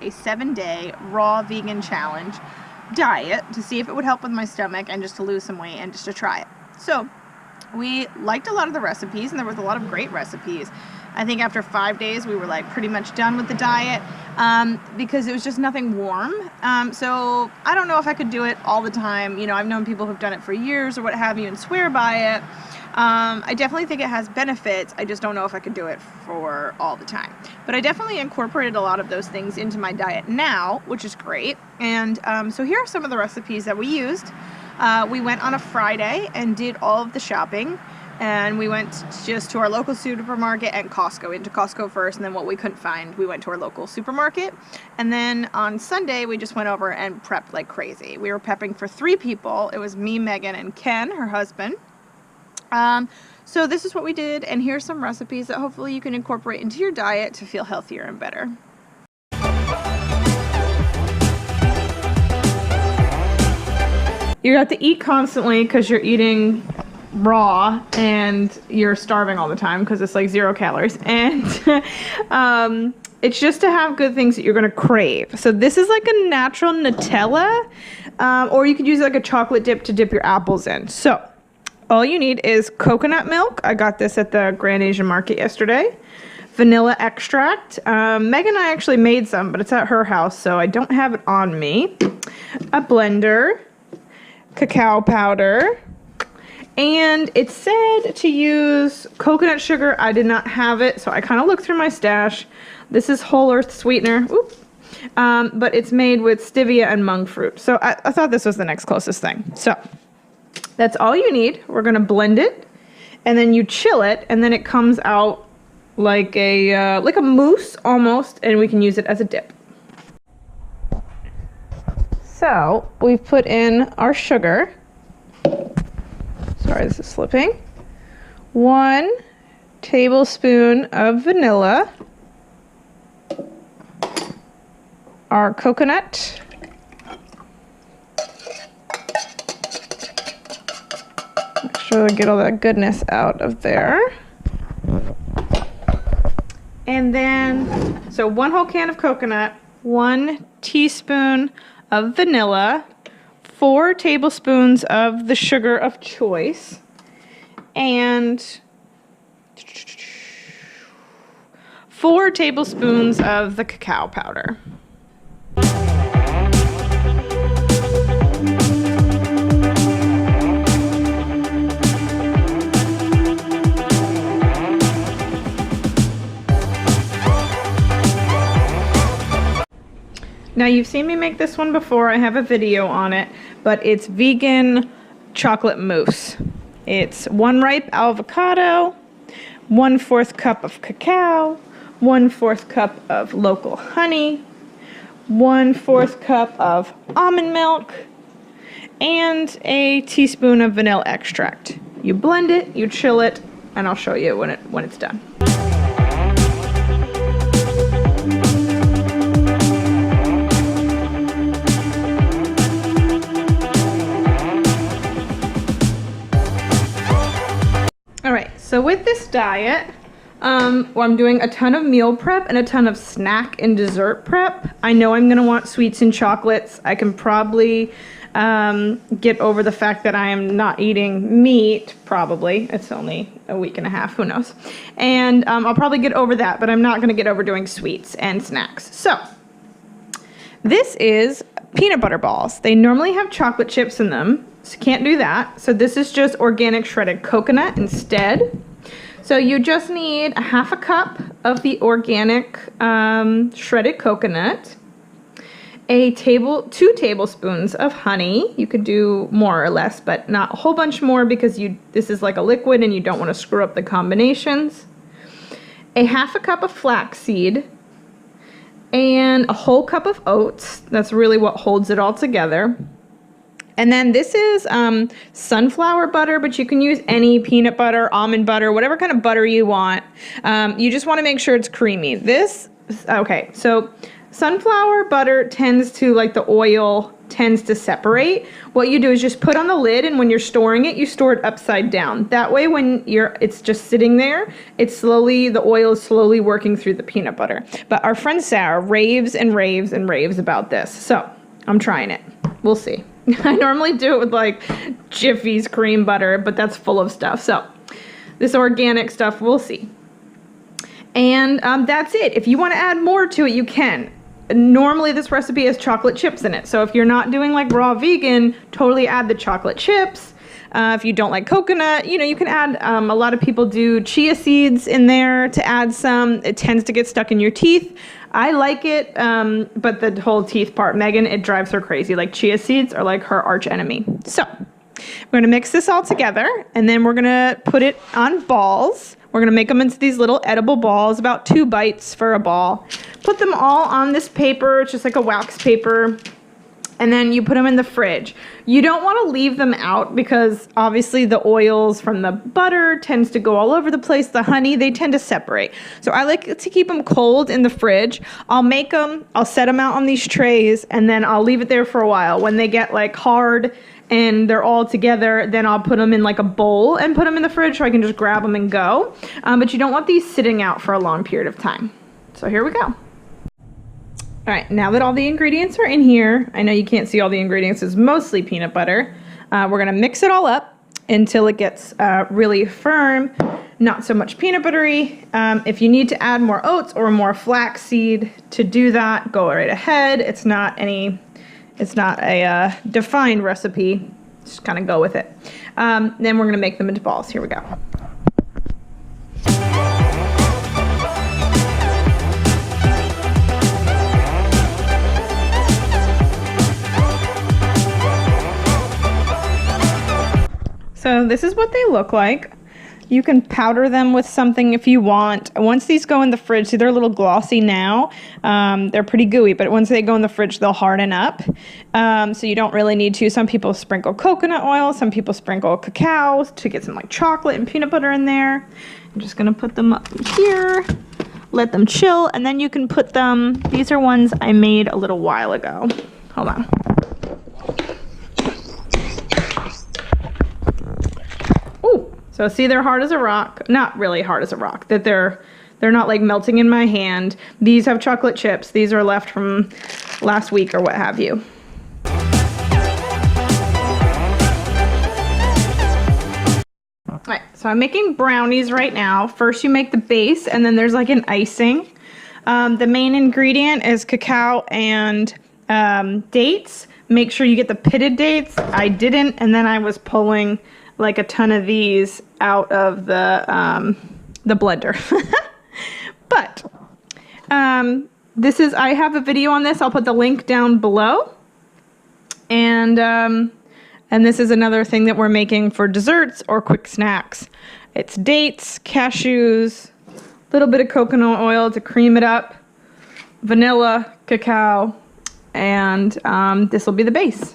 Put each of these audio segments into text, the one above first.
a 7-day raw vegan challenge diet to see if it would help with my stomach and just to lose some weight and just to try it. So we liked a lot of the recipes, and there was a lot of great recipes. I think after 5 days we were like pretty much done with the diet because it was just nothing warm. So I don't know if I could do it all the time. You know, I've known people who've done it for years or what have you and swear by it. I definitely think it has benefits. I just don't know if I could do it for all the time. But I definitely incorporated a lot of those things into my diet now, which is great. And so here are some of the recipes that we used. We went on a Friday and did all of the shopping. And we went just to our local supermarket and Costco, into Costco first, and then what we couldn't find, we went to our local supermarket. And then on Sunday, we just went over and prepped like crazy. We were prepping for 3 people. It was me, Megan, and Ken, her husband. So this is what we did, and here's some recipes that hopefully you can incorporate into your diet to feel healthier and better. You have to eat constantly because you're eating raw and you're starving all the time because it's like 0 calories, and it's just to have good things that you're going to crave. So this is like a natural Nutella, or you could use like a chocolate dip to dip your apples in. So all you need is coconut milk. I got this at the Grand Asian Market yesterday. Vanilla extract. Meg and I actually made some, but it's at her house, so I don't have it on me. A blender, cacao powder, and it said to use coconut sugar. I did not have it, so I kind of looked through my stash. This is whole earth sweetener, but it's made with stevia and monk fruit. So I thought this was the next closest thing. So that's all you need. We're gonna blend it, and then you chill it, and then it comes out like a mousse almost, and we can use it as a dip. So we've put in our sugar. Sorry, this is slipping. 1 tablespoon of vanilla. Our coconut. Make sure to get all that goodness out of there. And then, so 1 whole can of coconut, 1 teaspoon of vanilla, 4 tablespoons of the sugar of choice, and 4 tablespoons of the cacao powder. Now you've seen me make this one before. I have a video on it, but it's vegan chocolate mousse. It's 1 ripe avocado, 1/4 cup of cacao, 1/4 cup of local honey, 1/4 cup of almond milk, and a teaspoon of vanilla extract. You blend it, you chill it, and I'll show you when it's done. So with this diet, I'm doing a ton of meal prep and a ton of snack and dessert prep. I know I'm gonna want sweets and chocolates. I can probably get over the fact that I am not eating meat, probably. It's only a week and a half, who knows. And I'll probably get over that, but I'm not gonna get over doing sweets and snacks. So this is peanut butter balls. They normally have chocolate chips in them, so can't do that. So this is just organic shredded coconut instead. So you just need a 1/2 cup of the organic shredded coconut, 2 tablespoons of honey. You could do more or less, but not a whole bunch more because this is like a liquid and you don't want to screw up the combinations. A 1/2 cup of flaxseed, and a whole cup of oats. That's really what holds it all together. And then this is sunflower butter, but you can use any peanut butter, almond butter, whatever kind of butter you want. You just want to make sure it's creamy. Okay, so sunflower butter tends to, like the oil, tends to separate, what you do is just put on the lid, and when you're storing it, you store it upside down. That way when it's just sitting there, the oil is slowly working through the peanut butter. But our friend Sarah raves and raves and raves about this. So I'm trying it. We'll see. I normally do it with like Jiffy's cream butter, but that's full of stuff. So this organic stuff, we'll see. And that's it. If you want to add more to it, you can. Normally this recipe has chocolate chips in it. So if you're not doing like raw vegan, totally add the chocolate chips. If you don't like coconut, you can add, a lot of people do chia seeds in there to add some. It tends to get stuck in your teeth. I like it, but the whole teeth part, Megan, it drives her crazy. Like chia seeds are like her arch enemy. So we're gonna mix this all together, and then we're gonna put it on balls. We're gonna make them into these little edible balls, about 2 bites for a ball. Put them all on this paper, it's just like a wax paper, and then you put them in the fridge. You don't wanna leave them out because obviously the oils from the butter tends to go all over the place. The honey, they tend to separate. So I like to keep them cold in the fridge. I'll make them, I'll set them out on these trays, and then I'll leave it there for a while. When they get like hard and they're all together, then I'll put them in like a bowl and put them in the fridge so I can just grab them and go. But you don't want these sitting out for a long period of time. So here we go. All right, now that all the ingredients are in here, I know you can't see all the ingredients, it's mostly peanut butter. We're gonna mix it all up until it gets really firm, not so much peanut buttery. If you need to add more oats or more flaxseed to do that, go right ahead. It's not a defined recipe, just kind of go with it. Then we're gonna make them into balls. Here we go. So this is what they look like. You can powder them with something if you want. Once these go in the fridge, see they're a little glossy now. They're pretty gooey, but once they go in the fridge, they'll harden up. So you don't really need to. Some people sprinkle coconut oil. Some people sprinkle cacao to get some like chocolate and peanut butter in there. I'm just gonna put them up here, let them chill, and then you can put them, these are ones I made a little while ago. Hold on. So see, they're hard as a rock. Not really hard as a rock, that they're not like melting in my hand. These have chocolate chips. These are left from last week or what have you. All right, so I'm making brownies right now. First you make the base, and then there's like an icing. The main ingredient is cacao and dates. Make sure you get the pitted dates. I didn't, and then I was pulling like a ton of these out of the blender. But I have a video on this. I'll put the link down below. And this is another thing that we're making for desserts or quick snacks. It's dates, cashews, a little bit of coconut oil to cream it up, vanilla, cacao, and this will be the base.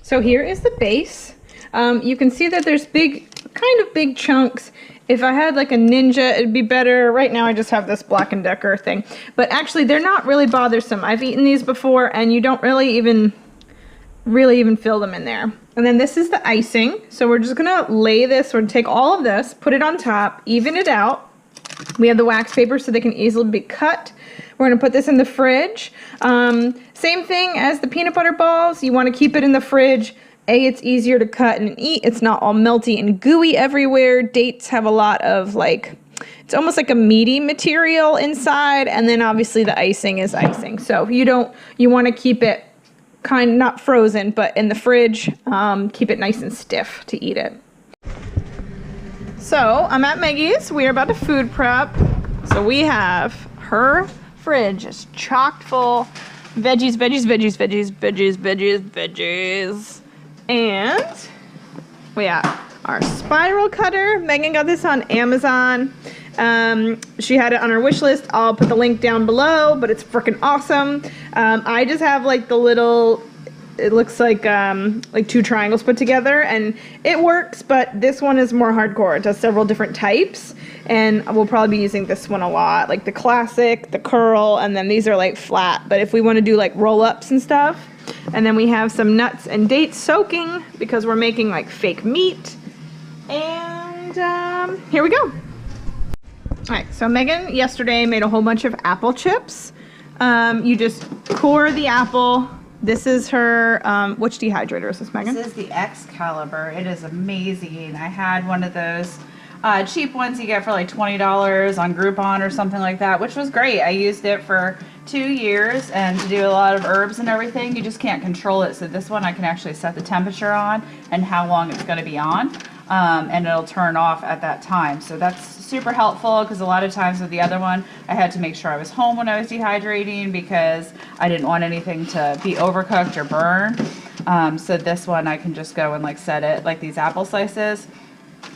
So here is the base. You can see that there's kind of big chunks. If I had like a Ninja, it'd be better. Right now I just have this Black & Decker thing. But actually they're not really bothersome. I've eaten these before and you don't really even fill them in there. And then this is the icing. So we're just gonna lay this, we're gonna take all of this, put it on top, even it out. We have the wax paper so they can easily be cut. We're gonna put this in the fridge. Same thing as the peanut butter balls. You wanna keep it in the fridge. It's easier to cut and eat. It's not all melty and gooey everywhere. Dates have a lot of it's almost like a meaty material inside, and then obviously the icing is icing. So you want to keep it not frozen, but in the fridge, keep it nice and stiff to eat it. So I'm at Maggie's. We're about to food prep. So we have her fridge is chocked full. Veggies, veggies, veggies, veggies, veggies, veggies, veggies. And we have our spiral cutter. Megan got this on Amazon. She had it on her wish list. I'll put the link down below, but it's freaking awesome. I just have like the little it looks like 2 triangles put together, and it works, but this one is more hardcore. It does several different types, and we'll probably be using this one a lot, like the classic, the curl, and then these are like flat. But if we want to do like roll-ups and stuff, and then we have some nuts and dates soaking because we're making like fake meat, and here we go. All right, so Megan yesterday made a whole bunch of apple chips. You just core the apple. This is her, which dehydrator is this, Megan? This is the Excalaber. It is amazing. I had one of those cheap ones you get for like $20 on Groupon or something like that, which was great. I used it for 2 years, and to do a lot of herbs and everything, you just can't control it. So this one I can actually set the temperature on and how long it's going to be on. And it'll turn off at that time. So that's super helpful, because a lot of times with the other one, I had to make sure I was home when I was dehydrating because I didn't want anything to be overcooked or burn. So this one I can just go and like set it, like these apple slices.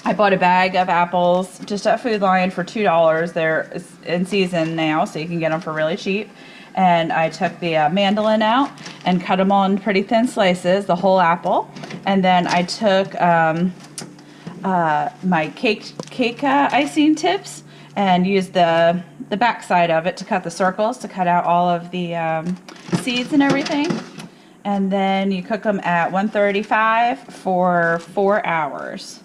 I bought a bag of apples just at Food Lion for $2. They're in season now, so you can get them for really cheap. And I took the mandolin out and cut them all in pretty thin slices, the whole apple. And then I took my cake icing tips and used the back side of it to cut the circles, to cut out all of the seeds and everything. And then you cook them at 135 for 4 hours.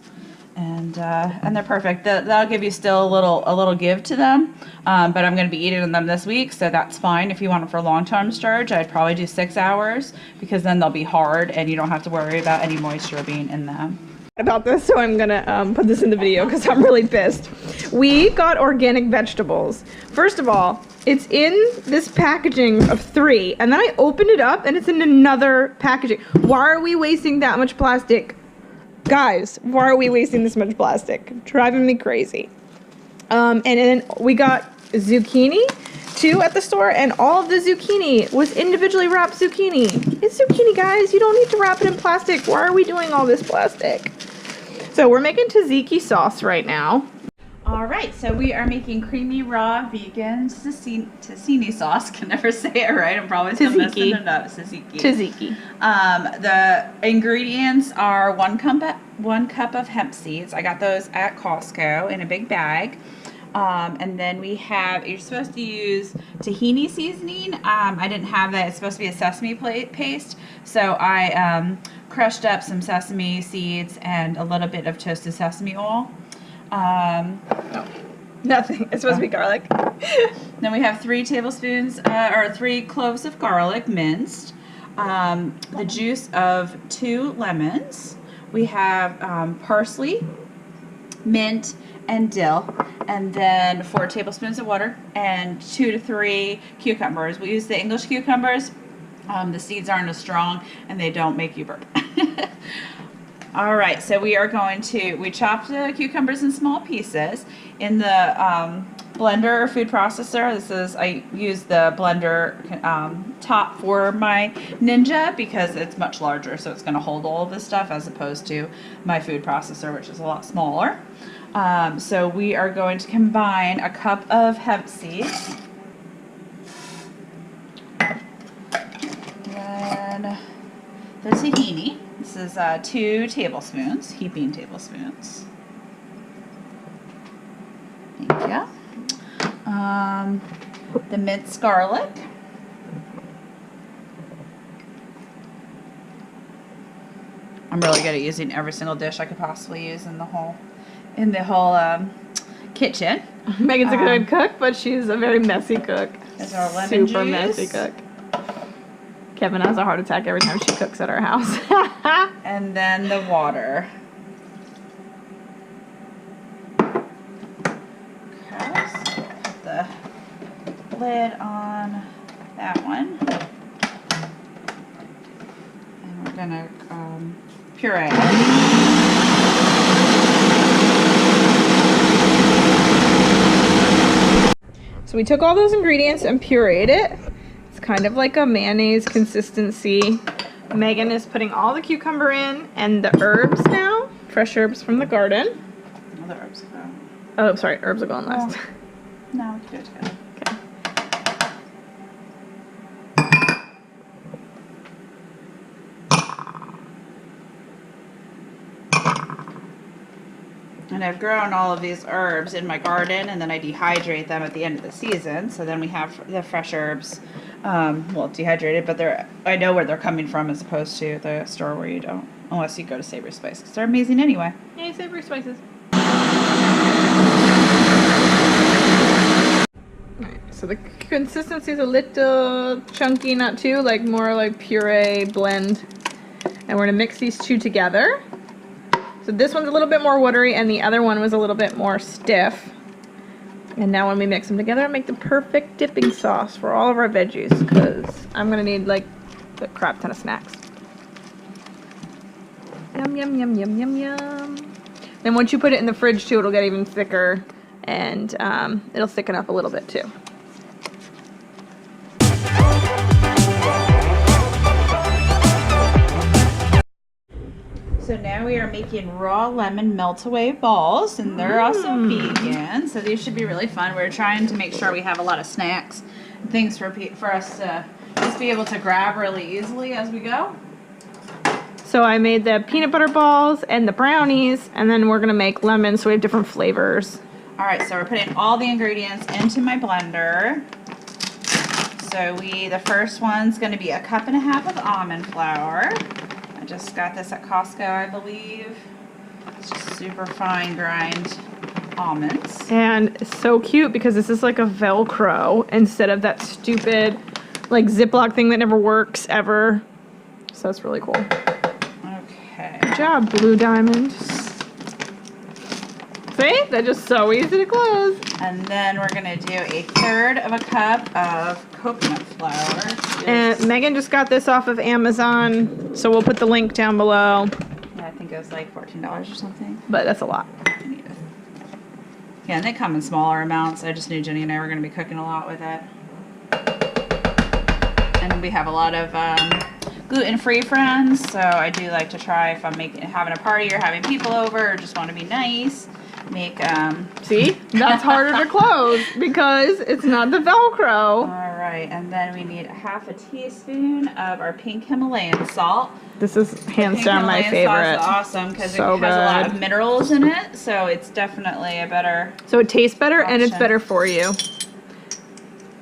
And they're perfect. That'll give you still a little give to them, but I'm going to be eating them this week, so that's fine. If you want them for long-term storage, I'd probably do 6 hours, because then they'll be hard and you don't have to worry about any moisture being in them. About this, so I'm gonna put this in the video because I'm really pissed. We got organic vegetables. First of all, it's in this packaging of 3, and then I opened it up and it's in another packaging. Why are we wasting that much plastic? Guys, why are we wasting this much plastic? Driving me crazy. And then we got zucchini too at the store, and all of the zucchini was individually wrapped zucchini. It's zucchini, guys. You don't need to wrap it in plastic. Why are we doing all this plastic? So we're making tzatziki sauce right now. All right, so we are making creamy raw vegan tzatziki sauce. Can never say it right. I'm probably still messing it up. Tzatziki. The ingredients are 1 cup of hemp seeds. I got those at Costco in a big bag. And then we have, you're supposed to use tahini seasoning. I didn't have that. It's supposed to be a sesame paste. So I crushed up some sesame seeds and a little bit of toasted sesame oil. Nothing. It's supposed to be garlic. Then we have 3 tablespoons, or 3 cloves of garlic minced. The juice of 2 lemons. We have parsley, mint, and dill, and then 4 tablespoons of water and 2 to 3 cucumbers. We use the English cucumbers. The seeds aren't as strong and they don't make you burp. All right, so we chopped the cucumbers in small pieces in the blender or food processor. I use the blender top for my Ninja because it's much larger, so it's going to hold all of this stuff, as opposed to my food processor, which is a lot smaller. So we are going to combine a cup of hemp seeds, and the tahini. This is 2 tablespoons, heaping tablespoons. Thank you. The minced garlic. I'm really good at using every single dish I could possibly use in the whole kitchen. Megan's a good cook, but she's a very messy cook. There's our lemon Super juice. messy cook. Kevin has a heart attack every time she cooks at our house. And then the water. Okay, so put the lid on that one. And we're gonna puree it. So we took all those ingredients and pureed it. It's kind of like a mayonnaise consistency. Megan is putting all the cucumber in and the herbs now. Fresh herbs from the garden. Oh, the herbs go. Oh, sorry, herbs are going last. No, we can do it together. Okay. And I've grown all of these herbs in my garden, and then I dehydrate them at the end of the season. So then we have the fresh herbs, well, dehydrated, but I know where they're coming from as opposed to the store where you don't, unless you go to Savory Spice, because they're amazing anyway. Yay, Savory Spices. Alright, so the consistency is a little chunky, not too, like more like puree blend. And we're gonna mix these two together. So this one's a little bit more watery and the other one was a little bit more stiff. And now when we mix them together, I make the perfect dipping sauce for all of our veggies because I'm gonna need like a crap ton of snacks. Yum, yum, yum, yum, yum, yum. Then once you put it in the fridge too, it'll get even thicker and it'll thicken up a little bit too. So now we are making raw lemon melt-away balls, and they're also vegan, so these should be really fun. We're trying to make sure we have a lot of snacks and things for us to just be able to grab really easily as we go. So I made the peanut butter balls and the brownies, and then we're gonna make lemon, so we have different flavors. All right, so we're putting all the ingredients into my blender. So the first one's gonna be 1.5 cups of almond flour. I just got this at Costco, I believe. It's just super fine grind almonds. And it's so cute because this is like a Velcro instead of that stupid like Ziploc thing that never works ever. So it's really cool. Okay. Good job, Blue Diamond. See? They're just so easy to close. And then we're gonna do 1/3 cup of coconut flour. And Megan just got this off of Amazon, so we'll put the link down below. Yeah, I think it was like $14 or something. But that's a lot. Yeah, and they come in smaller amounts. I just knew Jenny and I were gonna be cooking a lot with it. And we have a lot of gluten-free friends, so I do like to try if I'm having a party or having people over or just want to be nice. See? That's harder to close because it's not the Velcro. All right, and then we need 1/2 teaspoon of our pink Himalayan salt. This is hands down my favorite. It's awesome because So it has a lot good. of minerals in it, so it's definitely a better. So it tastes better and it's option. better for you.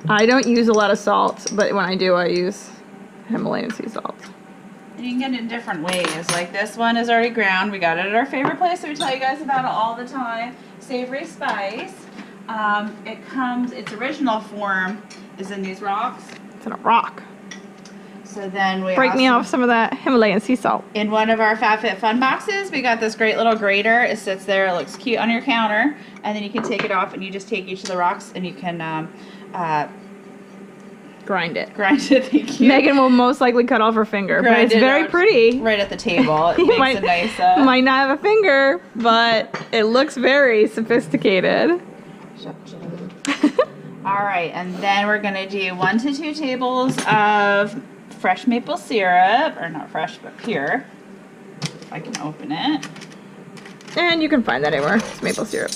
I don't use a lot of salt, but when I do, I use Himalayan sea salt. And you can get it in different ways. Like this one is already ground. We got it at our favorite place that we tell you guys about it all the time, Savory Spice. Its original form is in these rocks. It's in a rock. So then we Break me off some of that Himalayan sea salt. In one of our FabFitFun boxes, we got this great little grater. It sits there, it looks cute on your counter, and then you can take it off and you just take each of the rocks and you can Grind it. grind it. Thank you. Megan will most likely cut off her finger, but Grind it's it very out pretty. right at the table. It makes might, a nice. might not have a finger, but it looks very sophisticated. All right, and then we're gonna do 1 to 2 tables of fresh maple syrup, or not fresh, but pure. If I can open it. And you can find that anywhere. It's maple syrup.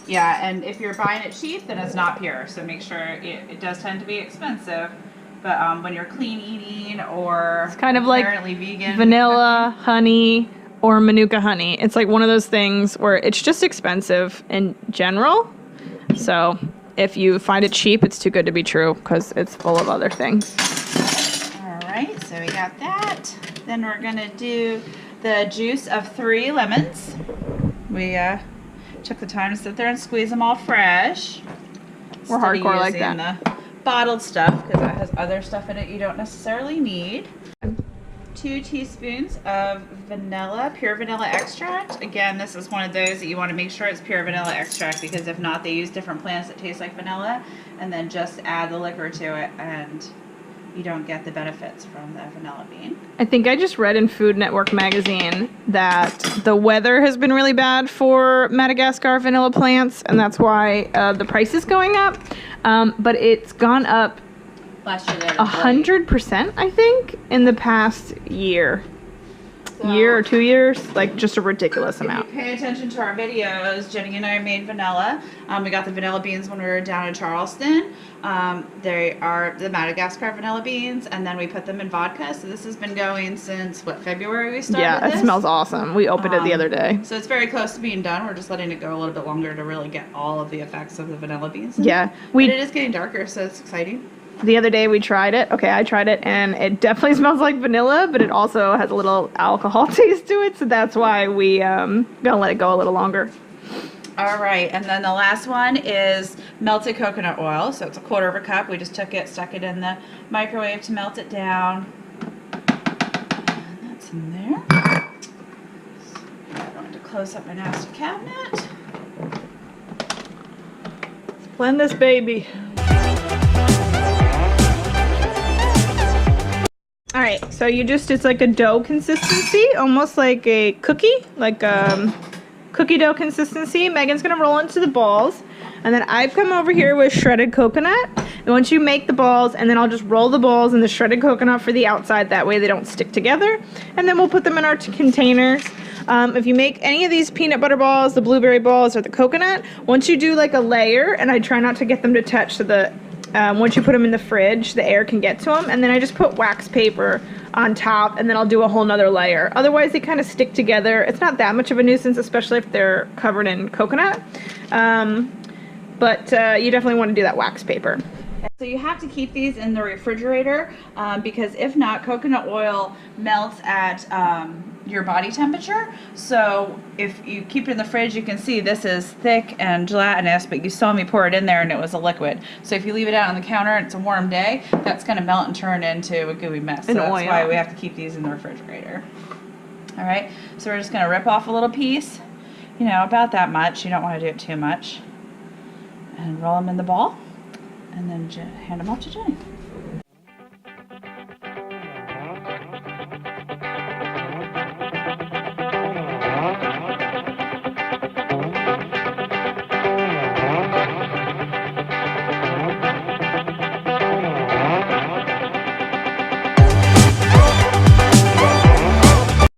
Yeah, and if you're buying it cheap, then it's not pure. So make sure it does tend to be expensive. But when you're clean eating or It's kind of like apparently vegan, vanilla, honey, or Manuka honey. It's like one of those things where it's just expensive in general. So if you find it cheap, it's too good to be true because it's full of other things. All right, so we got that. Then we're gonna do the juice of 3 lemons. We took the time to sit there and squeeze them all fresh. We're hardcore like that. The bottled stuff because that has other stuff in it you don't necessarily need. 2 teaspoons of vanilla, pure vanilla extract. Again, this is one of those that you want to make sure it's pure vanilla extract because if not, they use different plants that taste like vanilla, and then just add the liquor to it and you don't get the benefits from the vanilla bean. I think I just read in Food Network magazine that the weather has been really bad for Madagascar vanilla plants, and that's why the price is going up. But it's gone up 100%, I think, in the past year. year or 2 years, like just a ridiculous amount. If you pay attention to our videos, Jenny and I made vanilla. We got the vanilla beans when we were down in Charleston. They are the Madagascar vanilla beans, and then we put them in vodka. So this has been going since, what, February we started Yeah, it this? smells awesome. We opened it the other day. So it's very close to being done. We're just letting it go a little bit longer to really get all of the effects of the vanilla beans. Yeah, But it is getting darker, so it's exciting. the other day we tried it. Okay, I tried it, and it definitely smells like vanilla, but it also has a little alcohol taste to it, so that's why we gonna let it go a little longer. All right, and then the last one is melted coconut oil. So it's a 1/4 cup. We just took it, stuck it in the microwave to melt it down. And that's in there. So I'm going to close up my nasty cabinet. Blend this baby. All right, so it's like a dough consistency, almost like a cookie, like cookie dough consistency. Megan's gonna roll into the balls, and then I've come over here with shredded coconut. And once you make the balls, and then I'll just roll the balls in the shredded coconut for the outside, that way they don't stick together. And then we'll put them in our containers. If you make any of these peanut butter balls, the blueberry balls, or the coconut, once you do like a layer, and I try not to get them to touch, so the once you put them in the fridge, the air can get to them, and then I just put wax paper on top, and then I'll do a whole nother layer. Otherwise, they kind of stick together. It's not that much of a nuisance, especially if they're covered in coconut, but you definitely want to do that wax paper. So you have to keep these in the refrigerator because if not, coconut oil melts at your body temperature. So if you keep it in the fridge, you can see this is thick and gelatinous, but you saw me pour it in there and it was a liquid. So if you leave it out on the counter and it's a warm day, that's going to melt and turn into a gooey mess. So that's why we have to keep these in the refrigerator. All right, so we're just going to rip off a little piece, you know, about that much. You don't want to do it too much. And roll them in the ball. And then hand them off to Jenny.